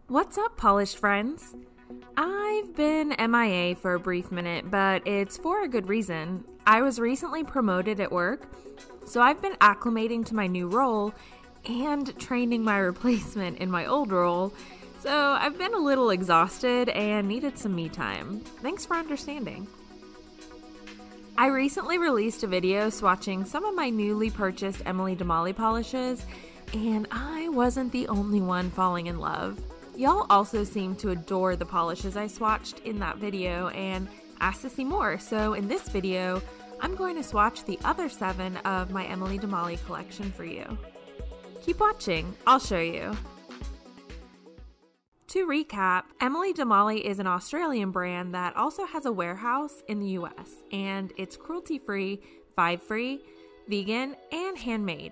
What's up, polished friends? I've been MIA for a brief minute, but it's for a good reason. I was recently promoted at work, so I've been acclimating to my new role and training my replacement in my old role, so I've been a little exhausted and needed some me time. Thanks for understanding. I recently released a video swatching some of my newly purchased Emily Damali polishes, and I wasn't the only one falling in love. Y'all also seem to adore the polishes I swatched in that video and asked to see more, so in this video, I'm going to swatch the other 7 of my Emily Damali collection for you. Keep watching, I'll show you. To recap, Emily Damali is an Australian brand that also has a warehouse in the US, and it's cruelty-free, five-free, vegan, and handmade.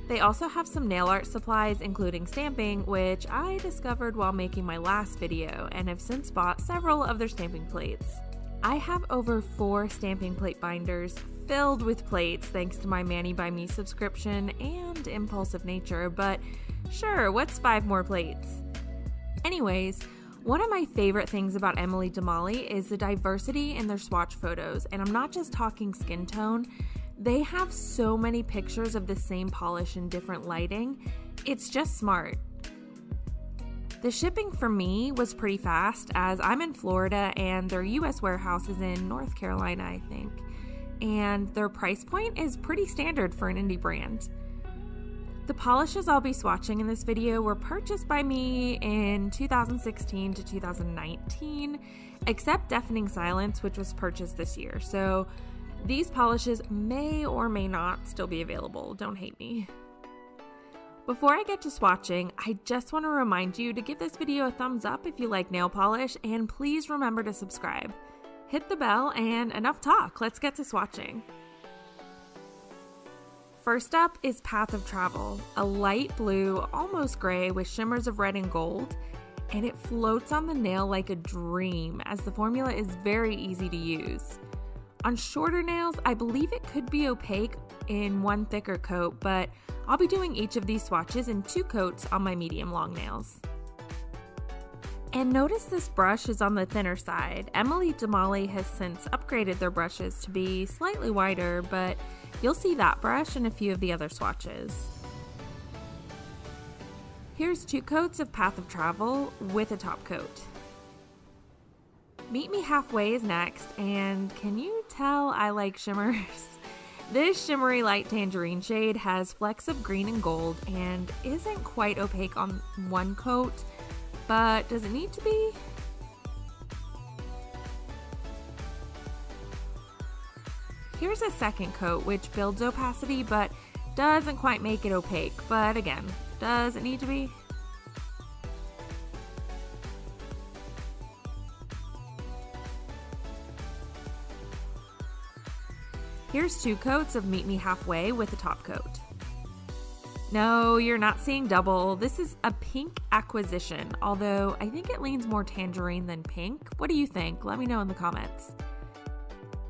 They also have some nail art supplies, including stamping, which I discovered while making my last video and have since bought several of their stamping plates. I have over 4 stamping plate binders filled with plates thanks to my Mani by Me subscription and impulsive nature, but sure, what's 5 more plates? Anyways, one of my favorite things about Emily Damali is the diversity in their swatch photos, and I'm not just talking skin tone. They have so many pictures of the same polish in different lighting. It's just smart. The shipping for me was pretty fast as I'm in Florida and their US warehouse is in North Carolina, I think. And their price point is pretty standard for an indie brand. The polishes I'll be swatching in this video were purchased by me in 2016 to 2019, except Deafening Silence, which was purchased this year. So these polishes may or may not still be available. Don't hate me. Before I get to swatching, I just want to remind you to give this video a thumbs up if you like nail polish, and please remember to subscribe. Hit the bell, and enough talk, let's get to swatching. First up is Path of Travel, a light blue, almost gray with shimmers of red and gold, and it floats on the nail like a dream as the formula is very easy to use. On shorter nails, I believe it could be opaque in one thicker coat, but I'll be doing each of these swatches in 2 coats on my medium long nails. And notice this brush is on the thinner side. Emily Damali has since upgraded their brushes to be slightly wider, but you'll see that brush in a few of the other swatches. Here's 2 coats of Path of Travel with a top coat. Meet Me Halfway is next, and can you tell I like shimmers? This shimmery light tangerine shade has flecks of green and gold and isn't quite opaque on one coat, but does it need to be? Here's a second coat which builds opacity but doesn't quite make it opaque, but again, does it need to be? Here's 2 coats of Meet Me Halfway with a top coat. No, you're not seeing double. This is a pink acquisition, although I think it leans more tangerine than pink. What do you think? Let me know in the comments.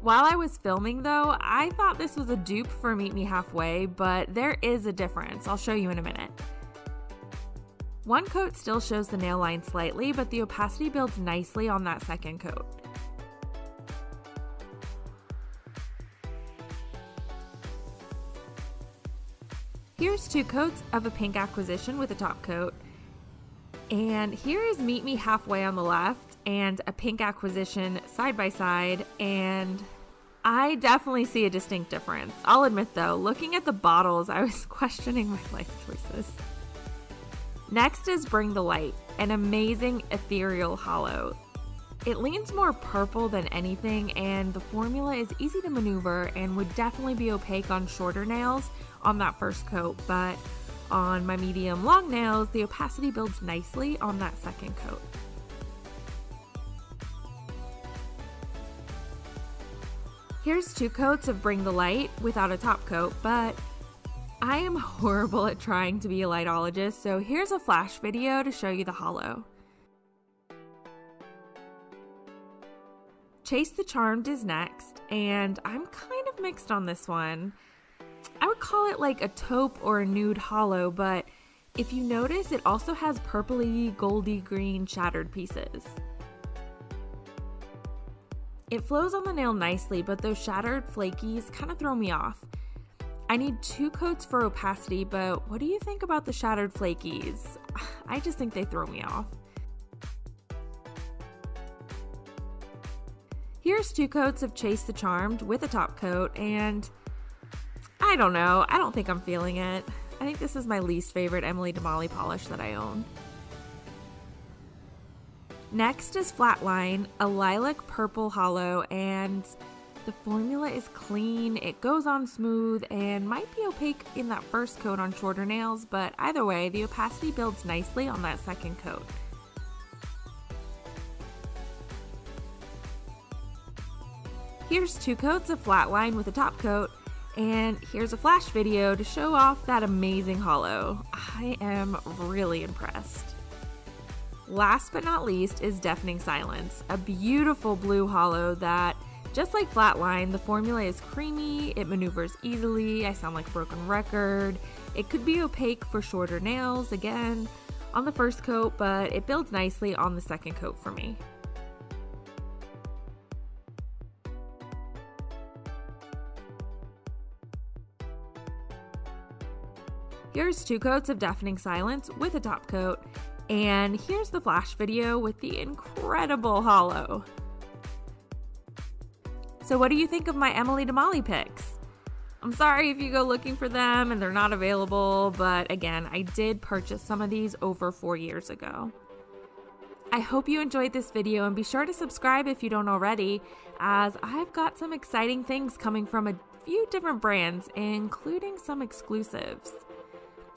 While I was filming though, I thought this was a dupe for Meet Me Halfway, but there is a difference. I'll show you in a minute. One coat still shows the nail line slightly, but the opacity builds nicely on that second coat. Here's 2 coats of a pink acquisition with a top coat. And here is Meet Me Halfway on the left and a pink acquisition side by side, and I definitely see a distinct difference. I'll admit though, looking at the bottles, I was questioning my life choices. Next is Bring the Light, an amazing ethereal hollow. It leans more purple than anything, and the formula is easy to maneuver and would definitely be opaque on shorter nails on that first coat, but on my medium long nails, the opacity builds nicely on that second coat. Here's 2 coats of Bring the Light without a top coat, but I am horrible at trying to be a lightologist, so here's a flash video to show you the hollow. Chase the Charmed is next, and I'm kind of mixed on this one. I would call it like a taupe or a nude hollow, but If you notice, it also has purpley, goldy green shattered pieces. It flows on the nail nicely, but those shattered flakies kind of throw me off. I need 2 coats for opacity, but what do you think about the shattered flakies? I just think they throw me off. Here's 2 coats of Chase the Charmed with a top coat, and I don't know, I don't think I'm feeling it. I think this is my least favorite Emily Damali polish that I own. Next is Flatline, a lilac purple hollow, and the formula is clean, it goes on smooth, and might be opaque in that first coat on shorter nails, but either way, the opacity builds nicely on that second coat. Here's 2 coats of Flatline with a top coat, and here's a flash video to show off that amazing hollow. I am really impressed. Last but not least is Deafening Silence, a beautiful blue hollow that, just like Flatline, the formula is creamy, it maneuvers easily, I sound like a broken record. It could be opaque for shorter nails, again, on the first coat, but it builds nicely on the second coat for me. Here's 2 coats of Deafening Silence with a top coat, and here's the flash video with the incredible hollow. So what do you think of my Emily Damali picks? I'm sorry if you go looking for them and they're not available, but again, I did purchase some of these over 4 years ago. I hope you enjoyed this video, and be sure to subscribe if you don't already, as I've got some exciting things coming from a few different brands, including some exclusives.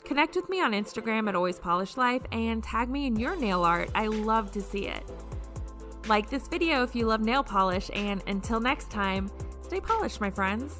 Connect with me on Instagram at alwayspolishlife and tag me in your nail art. I love to see it. Like this video if you love nail polish, and until next time, stay polished, my friends.